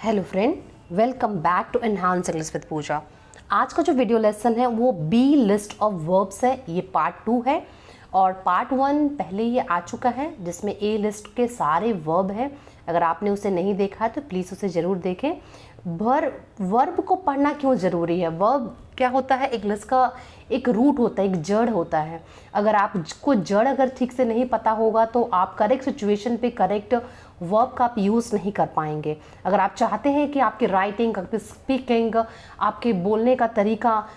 Hello friend, welcome back to enhance English with Pooja. आज का जो वीडियो लेसन है वो बी लिस्ट ऑफ वर्ब्स है। ये पार्ट 2 है और पार्ट 1 पहले ये आ चुका है जिसमें ए लिस्ट के सारे वर्ब हैं। अगर आपने उसे नहीं देखा है तो प्लीज़ उसे ज़रूर देखें। वर्ब को पढ़ना क्यों ज़रूरी है? वर्ब क्या होता है? एक लिस्ट का एक रूट होता है, एक जड़ होता है। अगर आपको जड़ अगर ठीक से नहीं पता होगा तो आप करेक्ट सिचुएशन पे करेक्ट वर्ब का आप यूज़ नहीं कर पाएंगे। अगर आप चाहते हैं कि आपकी राइटिंग, आपकी स्पीकिंग, आपके बोलने का तरीका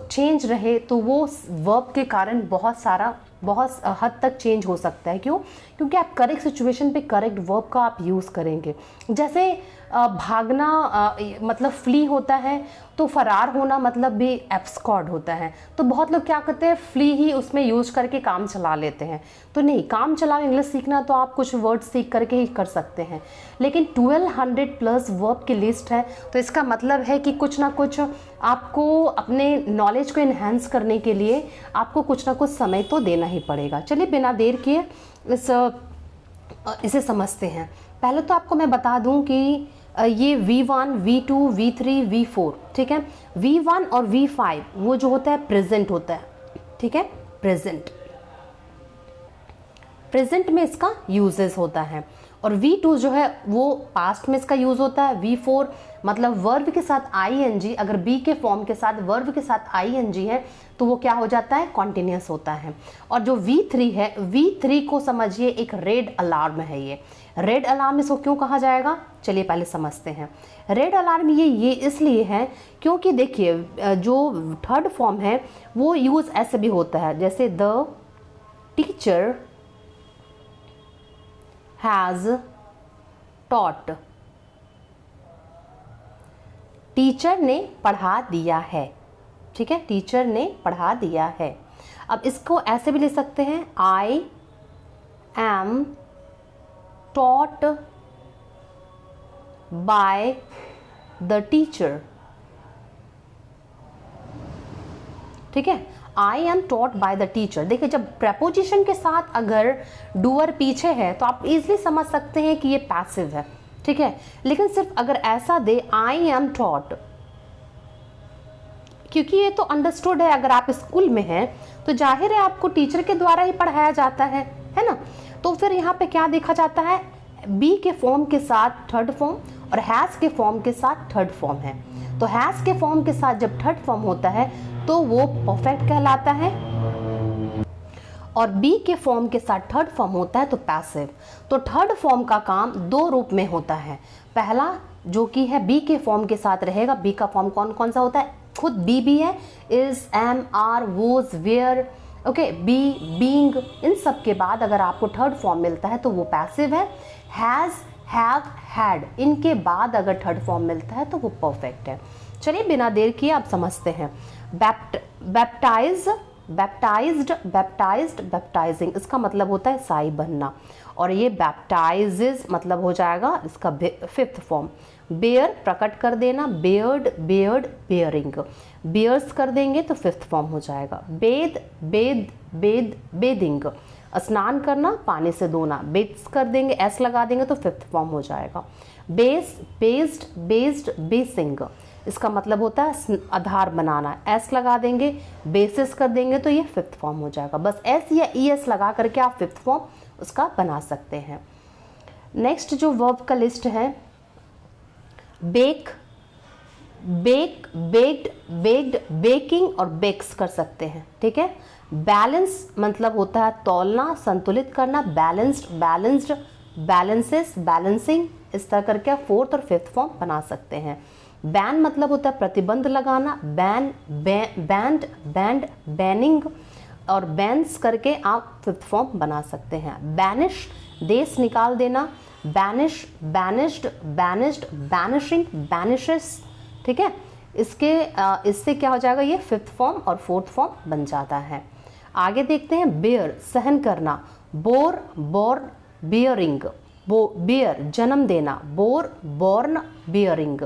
चेंज रहे तो वो वर्ब के कारण बहुत हद तक चेंज हो सकता है। क्यों? क्योंकि आप करेक्ट सिचुएशन पे करेक्ट वर्ब का आप यूज़ करेंगे। जैसे भागना मतलब फ्ली होता है, तो फरार होना मतलब भी एब्सकॉर्ड होता है। तो बहुत लोग क्या करते हैं, फ्ली ही उसमें यूज़ करके काम चला लेते हैं। तो नहीं, काम चलाओ इंग्लिश सीखना तो आप कुछ वर्ड सीख करके ही कर सकते हैं। लेकिन 1200 प्लस वर्ब की लिस्ट है, तो इसका मतलब है कि कुछ ना कुछ आपको अपने नॉलेज को इन्हेंस करने के लिए आपको कुछ ना कुछ समय तो देना ही पड़ेगा। चलिए बिना देर किए इसे समझते हैं। पहले तो आपको मैं बता दूं कि ये V1, V2, V3, V4, ठीक है। V1 और V5 वो जो होता है प्रेजेंट होता है, ठीक है। प्रेजेंट में इसका यूजेस होता है। और V2 जो है वो पास्ट में इसका यूज होता है। V4 मतलब वर्ब के साथ ing, अगर बी के फॉर्म के साथ वर्ब के साथ ing है तो वो क्या हो जाता है, कॉन्टिन्यूस होता है। और जो V3 है, V3 को समझिए एक रेड अलार्म है। ये रेड अलार्म इसको क्यों कहा जाएगा, चलिए पहले समझते हैं। रेड अलार्म ये इसलिए है क्योंकि देखिए जो थर्ड फॉर्म है वो यूज ऐसे भी होता है, जैसे the teacher has taught, teacher ने पढ़ा दिया है, ठीक है। टीचर ने पढ़ा दिया है। अब इसको ऐसे भी ले सकते हैं, I am taught by the teacher, ठीक है। I am taught by the teacher. देखिए जब प्रेपोजिशन के साथ अगर डूअर पीछे है तो आप इजीली समझ सकते हैं कि ये पैसिव है, ठीक है। लेकिन सिर्फ अगर ऐसा दे आई एम टॉट, क्योंकि ये तो अंडरस्टूड है, अगर आप स्कूल में हैं तो जाहिर है आपको टीचर के द्वारा ही पढ़ाया जाता है ना। तो फिर यहाँ पे क्या देखा जाता है, बी के फॉर्म के साथ थर्ड फॉर्म और हैज के फॉर्म के साथ थर्ड फॉर्म है। तो हैज के फॉर्म के साथ जब थर्ड फॉर्म होता है तो वो परफेक्ट कहलाता है, और बी के फॉर्म के साथ थर्ड फॉर्म होता है तो पैसिव। तो थर्ड फॉर्म का काम दो रूप में होता है। पहला जो कि है बी के फॉर्म के साथ रहेगा। बी का फॉर्म कौन कौन सा होता है, खुद बी भी है, is, am, are, was, were, okay, be, being. इन सब के बाद अगर आपको थर्ड फॉर्म मिलता है तो वो पैसिव है। हैज, हैव, हैड, इनके बाद अगर थर्ड फॉर्म मिलता है तो वो परफेक्ट है। चलिए बिना देर किए आप समझते हैं। बैप्टाइज, बैप्टाइज्ड, बैप्टाइज्ड, बैप्टाइजिंग, इसका मतलब होता है ईसाई बनना। और ये बैप्टाइजेस मतलब हो जाएगा इसका फिफ्थ फॉर्म। बेयर प्रकट कर देना, बेयर्ड, बेयर्ड, बेयरिंग, बेयर्स कर देंगे तो फिफ्थ फॉर्म हो जाएगा। बेद, बेद, बेद, बेदिंग, स्नान करना, पानी से धोना, बेड्स कर देंगे, एस लगा देंगे तो फिफ्थ फॉर्म हो जाएगा। बेस, बेस्ड, बेस्ड, बेसिंग, इसका मतलब होता है आधार बनाना, एस लगा देंगे, बेसिस कर देंगे तो ये फिफ्थ फॉर्म हो जाएगा। बस एस या ई एस लगा करके आप फिफ्थ फॉर्म उसका बना सकते हैं। नेक्स्ट जो वर्ब का लिस्ट है, bake, bake, baked, baked, baking और बेक्स कर सकते हैं, ठीक है। बैलेंस मतलब होता है तौलना, संतुलित करना, बैलेंस्ड, बैलेंस्ड, बैलेंसेस, बैलेंसिंग, इस तरह करके आप फोर्थ और फिफ्थ फॉर्म बना सकते हैं। बैन मतलब होता है प्रतिबंध लगाना, बैन, बैंड, बैंड, बैनिंग और बैन्स करके आप फिफ्थ फॉर्म बना सकते हैं। बैनिश, देश निकाल देना, बैनिश, बैनिश्ड, बैनिश्ड, बैनिशिंग, बैनिशेस, ठीक है। इससे क्या हो जाएगा, ये फिफ्थ फॉर्म और फोर्थ फॉर्म बन जाता है। आगे देखते हैं, बेयर सहन करना, बोर, बोर्न, बियरिंग, बेयर जन्म देना, बोर, बोर्न, बियरिंग,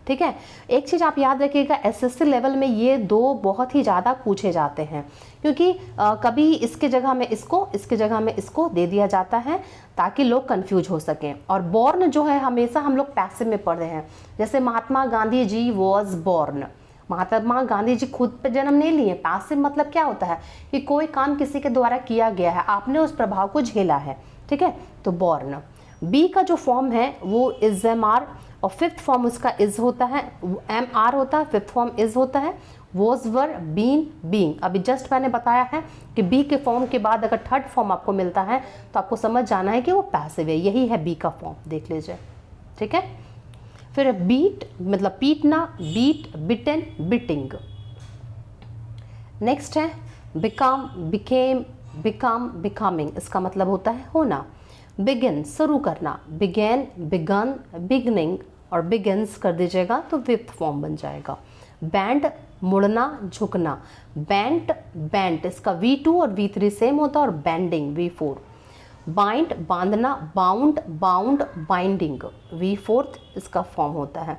ठीक है। एक चीज़ आप याद रखिएगा, एसएससी लेवल में ये दो बहुत ही ज़्यादा पूछे जाते हैं, क्योंकि कभी इसके जगह में इसको, इसके जगह में इसको दे दिया जाता है ताकि लोग कंफ्यूज हो सकें। और बॉर्न जो है हमेशा हम लोग पैसिव में पढ़े हैं, जैसे महात्मा गांधी जी वॉज बॉर्न, महात्मा गांधी जी खुद पे जन्म नहीं लिए। पैसिव मतलब क्या होता है कि कोई काम किसी के द्वारा किया गया है, आपने उस प्रभाव को झेला है, ठीक है, तो बॉर्न। बी का जो फॉर्म है वो इज एम आर, और फिफ्थ फॉर्म उसका इज होता है, एम आर होता है, फिफ्थ फॉर्म इज होता है, वॉज वर बीन बीइंग। अभी जस्ट मैंने बताया है कि बी के फॉर्म के बाद अगर थर्ड फॉर्म आपको मिलता है तो आपको समझ जाना है कि वो पैसिव है, यही है बी का फॉर्म, देख लीजिए, ठीक है। फिर बीट मतलब पीटना, बीट, बिटन, बिटिंग। नेक्स्ट है बिकम, बिकेम, बिकम, बिकमिंग, इसका मतलब होता है होना। बिगिन शुरू करना, बिगेन, बिगन, बिगनिंग, और बिगिन्स कर दीजिएगा तो फिफ्थ फॉर्म बन जाएगा। बैंड मुड़ना, झुकना, बैंट, बैंट, इसका V2 और V3 सेम होता है, और बैंडिंग V4। बाइंड बांधना, बाउंड, बाउंड, बाइंडिंग, V4 इसका फॉर्म होता है।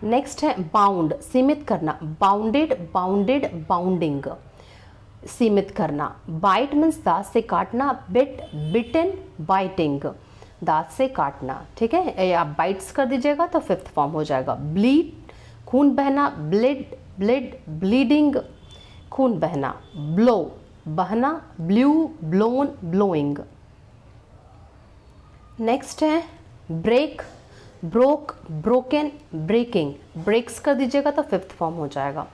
नेक्स्ट है बाउंड सीमित करना, बाउंडेड, बाउंडेड, बाउंडिंग, सीमित करना। बाइट मीन्स दांत से काटना, बिट, बिटन, बाइटिंग, दांत से काटना, ठीक है, आप बाइट्स कर दीजिएगा तो फिफ्थ फॉर्म हो जाएगा। ब्लीड खून बहना, ब्लिड, ब्लिड, ब्लीडिंग, खून बहना। ब्लो बहना, ब्लू, ब्लोन, ब्लोइंग। नेक्स्ट है break, broke, broken, breaking, breaks कर दीजिएगा तो फिफ्थ फॉर्म हो जाएगा।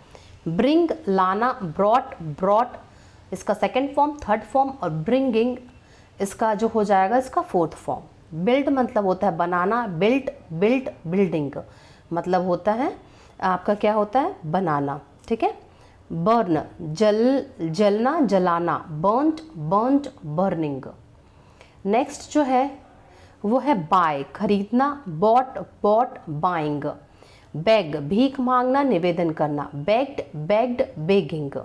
ब्रिंग लाना, ब्रॉट, ब्रॉट, इसका सेकेंड फॉर्म, थर्ड फॉर्म, और ब्रिंगिंग इसका जो हो जाएगा इसका फोर्थ फॉर्म। बिल्ड मतलब होता है बनाना, बिल्ट, बिल्ट, बिल्डिंग मतलब होता है आपका क्या होता है बनाना, ठीक है। बर्न जल, जलना, जलाना, बर्नट, बर्नट, बर्निंग। नेक्स्ट जो है वो है बाय खरीदना, बॉट, बॉट, बाइंग। बेग भीख मांगना, निवेदन करना, बेग्ड, बेग्ड, बेगिंग।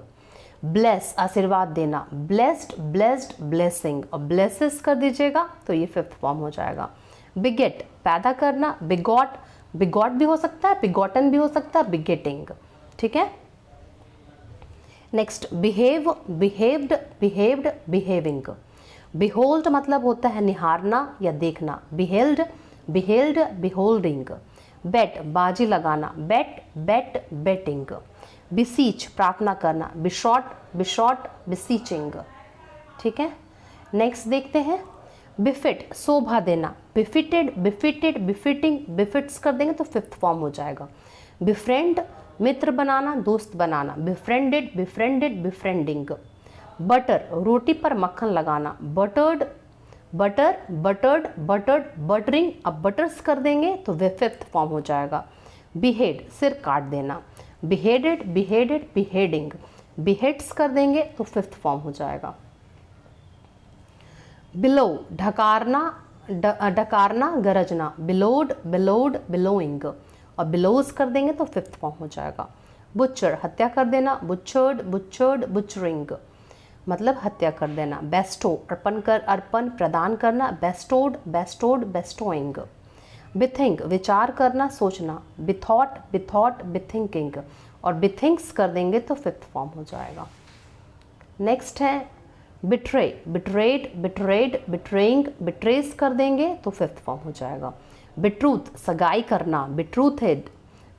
ब्लेस आशीर्वाद देना, ब्लेस्ड, ब्लेस्ड, ब्लेसिंग, और ब्लेसेस कर दीजिएगा तो ये फिफ्थ फॉर्म हो जाएगा। बिगेट पैदा करना, बिगॉट, बिगॉट भी हो सकता है, बिगॉटन भी हो सकता है, बिगेटिंग, ठीक है। Next behave, behaved, behaved, behaving. Behold मतलब होता है निहारना या देखना, बिहेल्ड, बिहेल्ड, बिहोल्डिंग। बेट बाजी लगाना, बेट, बेट, बेटिंग। बिसीच प्रार्थना करना, बिशॉट, बिशॉट, बिसीचिंग, ठीक है। नेक्स्ट देखते हैं बिफिट शोभा देना, बिफिटेड, बिफिटेड, बिफिटिंग, बिफिट्स कर देंगे तो फिफ्थ फॉर्म हो जाएगा। बिफ्रेंड मित्र बनाना, दोस्त बनाना, बिफ्रेंडेड, बिफ्रेंडेड, बिफ्रेंडिंग। बटर रोटी पर मक्खन लगाना, बटर्ड, बटर, बटर्ड, बटर्ड, बटरिंग, अब बटर्स कर देंगे तो वे फिफ्थ फॉर्म हो जाएगा। बिहेड सिर काट देना, बिहेडेड, बिहेडेड, बिहेडिंग, बिहेड्स कर देंगे तो फिफ्थ फॉर्म हो जाएगा। बिलो ढकारना, डकारना, गरजना, बिलोड, बिलोड, बिलोइंग, और बिलोज कर देंगे तो फिफ्थ फॉर्म हो जाएगा। बुचर हत्या कर देना, बुचर्ड, बुचर्ड, बुचरिंग मतलब हत्या कर देना। बेस्टो अर्पण कर, अर्पण प्रदान करना, बेस्टोड, बेस्टोड, बेस्टोइंग। बिथिंक विचार करना, सोचना, बिथॉट, बिथॉट, बिथिंकिंग, और बिथिंक्स कर देंगे तो फिफ्थ फॉर्म हो जाएगा। नेक्स्ट है बिट्रे, बिट्रेड, बिट्रेड, बिट्रेइंग, बिट्रेस कर देंगे तो फिफ्थ फॉर्म हो जाएगा। बिट्रूथ सगाई करना, बिट्रूथेड,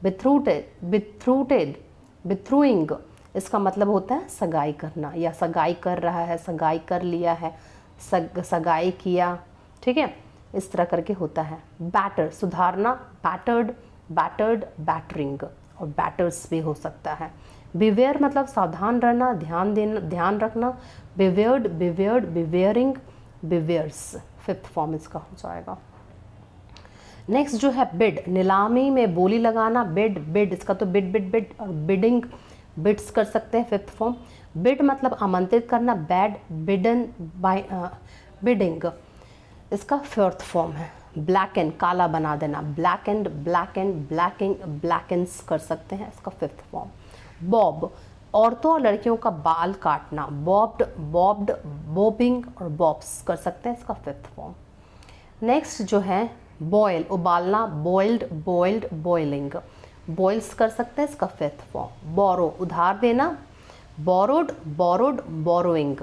बिट्रूटेड, बिट्रूटेड, बिट्रूइंग, इसका मतलब होता है सगाई करना या सगाई कर रहा है, सगाई कर लिया है, सगाई किया, ठीक है, इस तरह करके होता है। बैटर सुधारना, बैटर्ड, बैटर्ड, बैटरिंग, और बैटर्स भी हो सकता है। बिवेयर मतलब सावधान रहना, ध्यान देना, ध्यान रखना, बिवेयर्ड, बिवेयर्ड, बिवेयरिंग, बिवेयर्स, फिफ्थ फॉर्म इसका हो जाएगा। नेक्स्ट जो है बिड नीलामी में बोली लगाना, बिड, बिड इसका तो बिड, बिड, बिड, और बिडिंग, बिड्स कर सकते हैं फिफ्थ फॉर्म। बिड मतलब आमंत्रित करना, बैड, बिडन, बाय, बिडिंग इसका फोर्थ फॉर्म है। ब्लैक एंड काला बना देना, blacken, blacken, blacking, blackens कर सकते हैं, इसका फिफ्थ फॉर्म। बॉब औरतों और लड़कियों का बाल काटना, बॉब्ड, बॉब्ड, बॉबिंग, और बॉब्स कर सकते हैं, इसका फिफ्थ फॉर्म। नेक्स्ट जो है बॉयल उबालना, बॉइल्ड बॉइल्ड बॉइलिंग, बॉइल्स कर सकते हैं इसका फिफ्थ फॉर्म। बोरो उधार देना, बोरोड बोरोड बोरोइंग।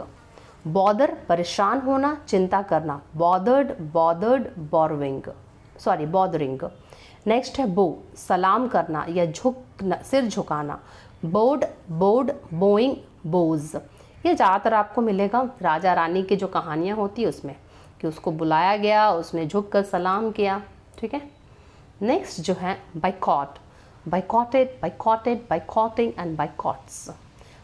बॉदर परेशान होना, चिंता करना, bothered bothered borrowing, sorry bothering. Next है बो सलाम करना या झुकना, सिर झुकाना, बोर्ड बोर्ड बोइंग बोज। ये ज़्यादातर आपको मिलेगा राजा रानी की जो कहानियाँ होती है उसमें, कि उसको बुलाया गया, उसने झुक कर सलाम किया, ठीक है। नेक्स्ट जो है boycott, boycotted boycotted boycotting and boycotts.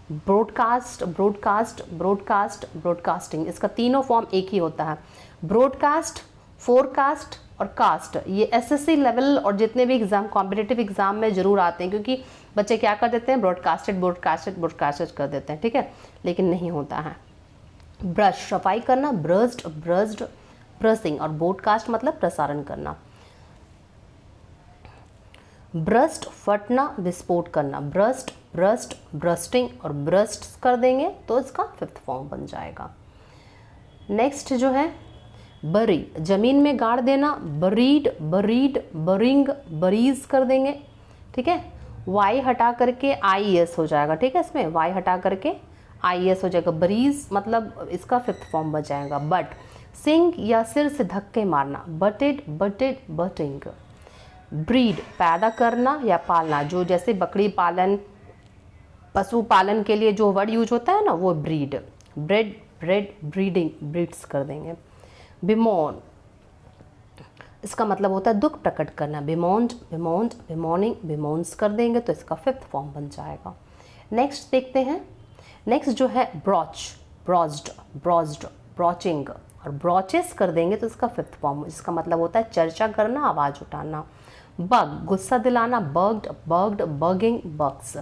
Broadcast broadcast broadcast broadcasting, इसका तीनों फॉर्म एक ही होता है, ब्रॉडकास्ट, फोरकास्ट और कास्ट। ये एसएससी लेवल और जितने भी एग्जाम कॉम्पिटिटिव एग्जाम में जरूर आते हैं, क्योंकि बच्चे क्या कर देते हैं, ब्रॉडकास्टेड ब्रॉडकास्टेड ब्रॉडकास्टेड कर देते हैं, ठीक है, लेकिन नहीं होता है। ब्रश सफाई करना, ब्रश्ड ब्रश्ड ब्रशिंग, और ब्रॉडकास्ट मतलब प्रसारण करना। ब्रस्ट फटना, विस्फोट करना, ब्रस्ट ब्रस्ट ब्रस्टिंग और ब्रस्ट कर देंगे तो इसका फिफ्थ फॉर्म बन जाएगा। नेक्स्ट जो है बरी, जमीन में गाड़ देना, बरीड बरीड बरिंग बरीज कर देंगे, ठीक है। वाई हटा करके IES हो जाएगा, ठीक है, इसमें वाई हटा करके IES हो जाएगा, बरीज मतलब इसका फिफ्थ फॉर्म बन जाएगा। बट सिंग या सिर से धक्के मारना, बटेड बटेड बटिंग। ब्रीड पैदा करना या पालना, जो जैसे बकरी पालन, पशु पालन के लिए जो वर्ड यूज होता है ना, वो breed. Bread bread breeding, breeds कर देंगे। बिमोन, इसका मतलब होता है दुख प्रकट करना, बिमोन्ड बिमोन्ड बिमोनिंग बिमोन्स कर देंगे तो इसका फिफ्थ फॉर्म बन जाएगा। नेक्स्ट देखते हैं, नेक्स्ट जो है ब्रॉच, ब्रॉज्ड ब्रॉज्ड ब्रॉचिंग और ब्रॉचेस कर देंगे तो इसका फिफ्थ फॉर्म, जिसका मतलब होता है चर्चा करना, आवाज़ उठाना। बग गुस्सा दिलाना, बग्ड बग्ड बगिंग बग्स।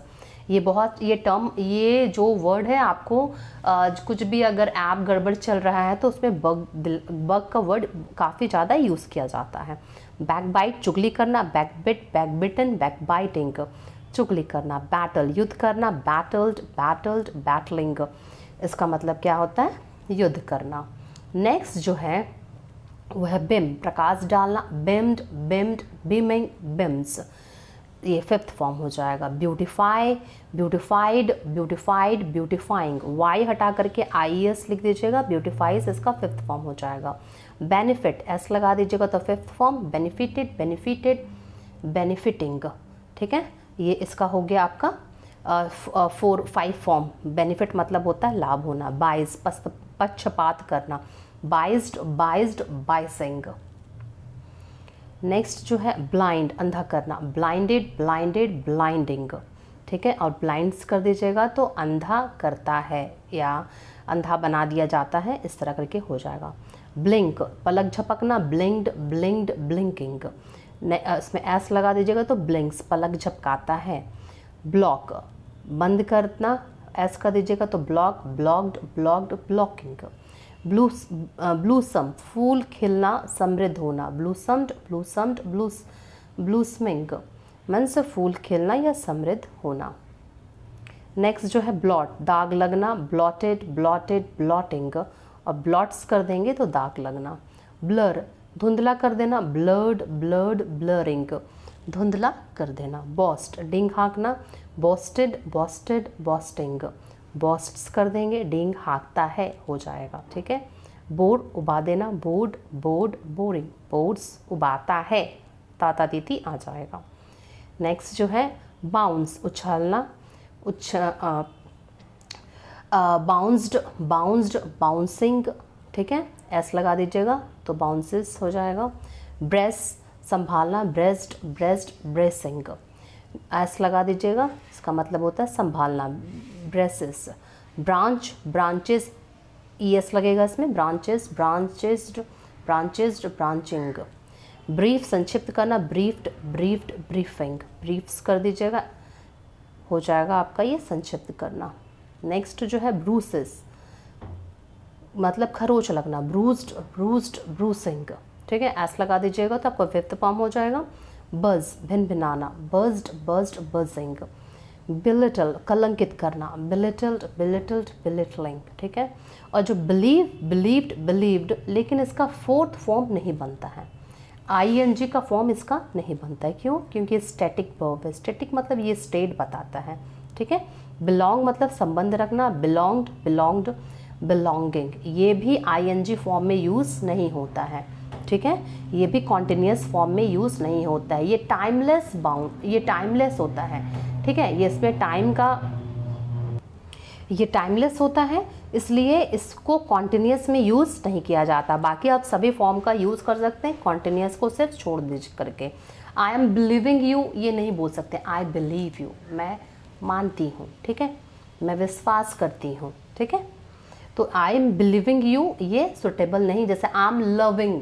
ये बहुत, ये टर्म, ये जो वर्ड है आपको कुछ भी अगर ऐप गड़बड़ चल रहा है तो उसमें बग का वर्ड काफ़ी ज़्यादा यूज़ किया जाता है। बैकबाइट चुगली करना, बैकबिट बैकबिटन बैकबाइटिंग, चुगली करना। बैटल युद्ध करना, बैटल्ड बैटल्ड बैटलिंग, इसका मतलब क्या होता है, युद्ध करना। नेक्स्ट जो है वो है बिम, प्रकाश डालना, बिम्ड बिम्ड बिमिंग बिम्स, ये फिफ्थ फॉर्म हो जाएगा। Beautify beautified beautified beautifying, Y हटा करके IES लिख दीजिएगा, ब्यूटिफाइज इसका फिफ्थ फॉर्म हो जाएगा। बेनिफिट S लगा दीजिएगा तो fifth form, benefited benefited benefiting, ठीक है, ये इसका हो गया आपका 4-5 फॉर्म। बेनिफिट मतलब होता है लाभ होना। बाइज पक्षपात करना, बाइज्ड बाइज्ड बाइसिंग। नेक्स्ट जो है ब्लाइंड अंधा करना, ब्लाइंडेड ब्लाइंडेड ब्लाइंडिंग, ठीक है, और ब्लाइंड्स कर दीजिएगा तो अंधा करता है या अंधा बना दिया जाता है, इस तरह करके हो जाएगा। ब्लिंक पलक झपकना, ब्लिंक्ड ब्लिंक्ड ब्लिंकिंग, इसमें S लगा दीजिएगा तो ब्लिंक्स पलक झपकाता है। ब्लॉक बंद करना, S कर दीजिएगा तो block blocked blocked blocking. Blossom फूल खिलना, समृद्ध होना, ब्लूसम्ड ब्लूसम्ड ब्लूसमिंग, मन से फूल खिलना या समृद्ध होना। नेक्स्ट जो है ब्लॉट दाग लगना, ब्लॉटेड ब्लॉटेड ब्लॉटिंग, और ब्लॉट्स कर देंगे तो दाग लगना। ब्लर धुंधला कर देना, ब्लर्ड ब्लर्ड ब्लरिंग, धुंधला कर देना। बॉस्ट डिंग हाँकना, बॉस्टेड बॉस्टेड बॉस्टिंग, बॉस्ट्स कर देंगे, डिंग हाँकता है हो जाएगा, ठीक है। बोर्ड उबा देना, बोर्ड बोर्ड बोरिंग, बोर्ड्स उबाता है, ताता तीती आ जाएगा। नेक्स्ट जो है बाउंस उछलना, बाउंस्ड बाउंस्ड बाउंसिंग, ठीक है, S लगा दीजिएगा तो बाउंसेस हो जाएगा। ब्रेस संभालना, ब्रेस्ट ब्रेस्ट ब्रेसिंग, S लगा दीजिएगा, इसका मतलब होता है संभालना, ब्रेसेस। ब्रांच ब्रांचेस, ES लगेगा इसमें, ब्रांचेस ब्रांचेस्ड ब्रांचेस्ड ब्रांचिंग। ब्रीफ संक्षिप्त करना, ब्रीफ्ड ब्रीफ्ड ब्रीफिंग, ब्रीफ्स कर दीजिएगा, हो जाएगा आपका ये संक्षिप्त करना। नेक्स्ट जो है ब्रूसेस मतलब खरोच लगना, ब्रूज्ड ब्रूज्ड ब्रूसिंग, ठीक है, S लगा दीजिएगा तो आपका फिफ्थ फॉर्म हो जाएगा। बज भिन भिनाना, बज्ड बज्ड बजिंग। बिलिटल कलंकित करना, बिलिटल्ड बिलिटल्ड बिलिटलिंग, ठीक है। और जो बिलीव बिलीव्ड बिलीव्ड, लेकिन इसका फोर्थ फॉर्म नहीं बनता है, आईएनजी का फॉर्म इसका नहीं बनता है। क्यों? क्योंकि स्टैटिक वर्ब है। स्टैटिक मतलब ये स्टेट बताता है, ठीक है। बिलोंग मतलब संबंध रखना, बिलोंग्ड, बिलोंग्ड, बिलोंगिंग, ये भी आईएनजी फॉर्म में यूज़ नहीं होता है, ठीक है। ये भी कॉन्टिन्यूस फॉर्म में यूज़ नहीं होता है। ये टाइमलेस बाउंड, ये टाइमलेस होता है, ठीक है। ये इसमें टाइम का, ये टाइमलेस होता है, इसलिए इसको कॉन्टिन्यूस में यूज़ नहीं किया जाता। बाकी आप सभी फॉर्म का यूज़ कर सकते हैं, कॉन्टिन्यूस को सिर्फ छोड़ दीजिए करके। आई एम बिलीविंग यू ये नहीं बोल सकते, आई बिलीव यू, मैं मानती हूँ, ठीक है, मैं विश्वास करती हूँ, ठीक है। तो आई एम बिलीविंग यू ये सुटेबल नहीं। जैसे आई एम लविंग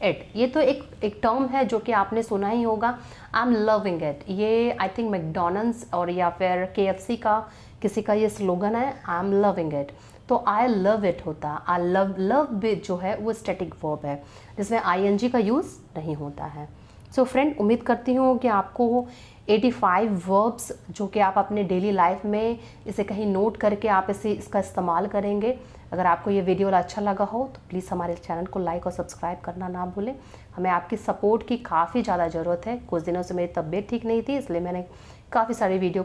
इट, ये तो एक टर्म है जो कि आपने सुना ही होगा, आई एम लविंग इट। ये आई थिंक मैकडोनल्ड्स और या फिर KFC का किसी का ये स्लोगन है, आई एम लविंग इट। तो आई लव इट होता, आई लव इट जो है वो स्टैटिक वर्ब है जिसमें आईएनजी का यूज़ नहीं होता है। सो फ्रेंड, उम्मीद करती हूँ कि आपको 85 वर्ब्स जो कि आप अपने डेली लाइफ में इसे कहीं नोट करके आप इसका इस्तेमाल करेंगे। अगर आपको ये वीडियो अच्छा लगा हो तो प्लीज़ हमारे चैनल को लाइक और सब्सक्राइब करना ना भूलें। हमें आपकी सपोर्ट की काफ़ी ज़्यादा ज़रूरत है। कुछ दिनों से मेरी तबीयत ठीक नहीं थी, इसलिए मैंने काफ़ी सारे वीडियो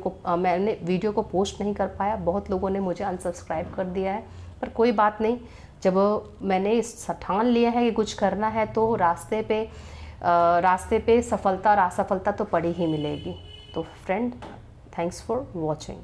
को पोस्ट नहीं कर पाया। बहुत लोगों ने मुझे अनसब्सक्राइब कर दिया है, पर कोई बात नहीं। जब मैंने ठान लिया है कि कुछ करना है तो रास्ते पे सफलता तो पड़ी ही मिलेगी। तो फ्रेंड, थैंक्स फॉर वॉचिंग।